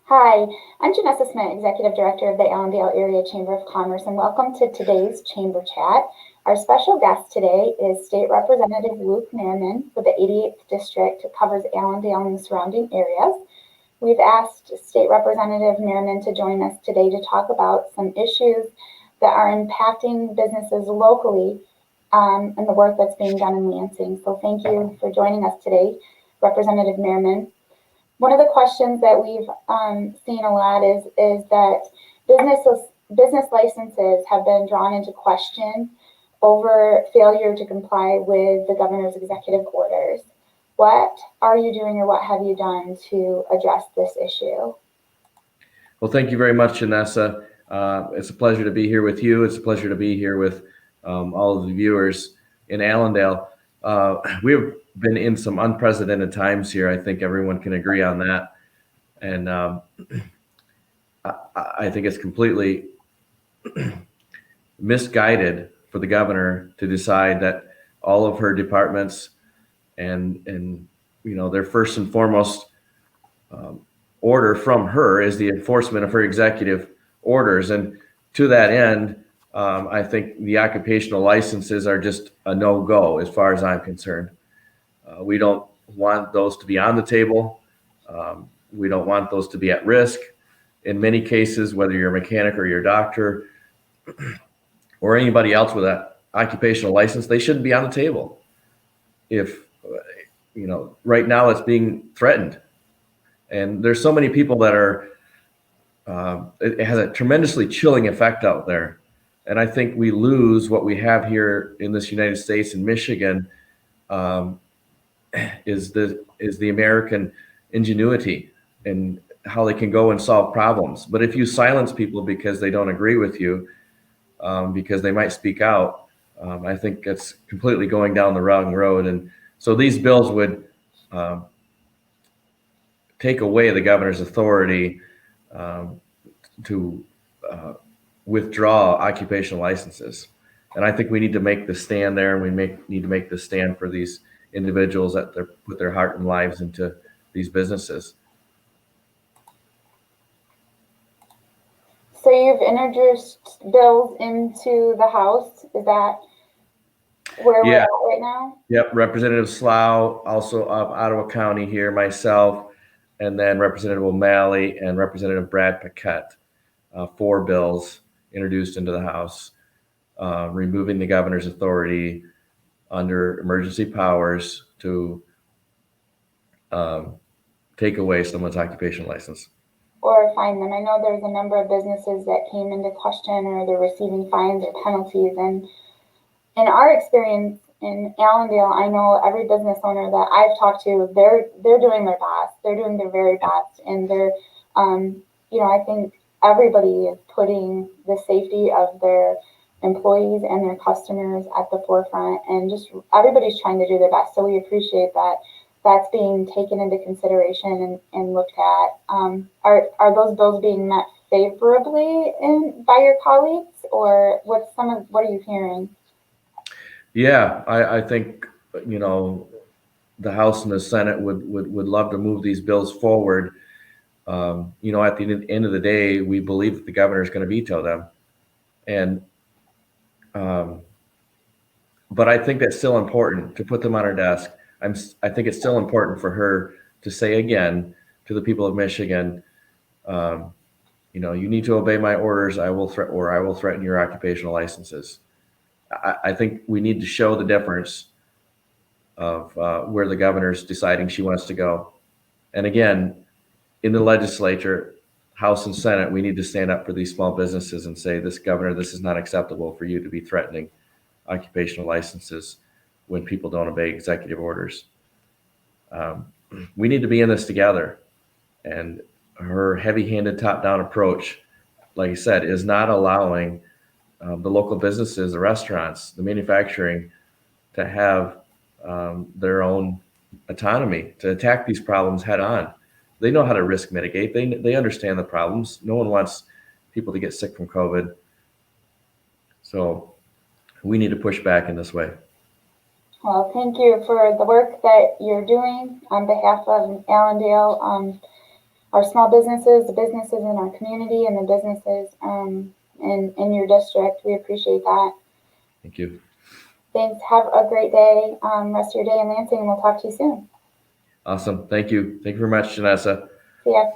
Hi, I'm Janessa Smith, Executive Director of the Allendale Area Chamber of Commerce, and welcome to today's Chamber Chat. Our special guest today is State Representative Luke Meerman for the 88th District, who covers Allendale and the surrounding areas. We've asked State Representative Meerman to join us today to talk about some issues that are impacting businesses locally and the work that's being done in Lansing. So thank you for joining us today, Representative Meerman. One of the questions that we've seen a lot is that business licenses have been drawn into question over failure to comply with the governor's executive orders. What are you doing, or what have you done to address this issue? Well, thank you very much, Janessa. It's a pleasure to be here with you. It's a pleasure to be here with all of the viewers in Allendale. We've been in some unprecedented times here. I think everyone can agree on that. And I think it's completely misguided for the governor to decide that all of her departments and their first and foremost order from her is the enforcement of her executive orders. And to that end, I think the occupational licenses are just a no-go as far as I'm concerned. We don't want those to be on the table. We don't want those to be at risk. In many cases, whether you're a mechanic or you're a doctor or anybody else with an occupational license, they shouldn't be on the table. If, right now it's being threatened. And there's so many people that are, it has a tremendously chilling effect out there. And I think we lose what we have here in this United States and Michigan is the American ingenuity and how they can go and solve problems. But if you silence people because they don't agree with you, because they might speak out, I think it's completely going down the wrong road. And so these bills would take away the governor's authority to withdraw occupational licenses. And I think we need to make the stand there, and we need to make the stand for these individuals that put their heart and lives into these businesses. So you've introduced bills into the House. Is that where we're at right now? Yep. Representative Slough, also of Ottawa County here, myself, and then Representative O'Malley and Representative Brad Paquette, 4 bills introduced into the House, removing the governor's authority under emergency powers to take away someone's occupational license. Or fine them. I know there's a number of businesses that came into question, or they're receiving fines or penalties. And in our experience in Allendale, I know every business owner that I've talked to, they're doing their best. They're doing their very best, and they're, I think everybody is putting the safety of their employees and their customers at the forefront, and just everybody's trying to do their best. So we appreciate that that's being taken into consideration and looked at. Are those bills being met favorably by your colleagues, or what are you hearing? Yeah, I think the House and the Senate would love to move these bills forward. At the end of the day, we believe that the governor is going to veto them, and but I think that's still important to put them on her desk. I think it's still important for her to say again to the people of Michigan, you need to obey my orders. I will threaten your occupational licenses. I think we need to show the difference of where the governor's deciding she wants to go. And again, in the legislature, House and Senate, we need to stand up for these small businesses and say, this governor, this is not acceptable for you to be threatening occupational licenses when people don't obey executive orders. We need to be in this together. And her heavy-handed top-down approach, like I said, is not allowing the local businesses, the restaurants, the manufacturing to have their own autonomy to attack these problems head on. They know how to risk mitigate. They understand the problems. No one wants people to get sick from COVID. So we need to push back in this way. Well, thank you for the work that you're doing on behalf of Allendale. our small businesses, the businesses in our community, and the businesses in your district. We appreciate that. Thank you. Thanks. Have a great day, rest of your day in Lansing, and we'll talk to you soon. Awesome. Thank you. Thank you very much, Janessa. See ya.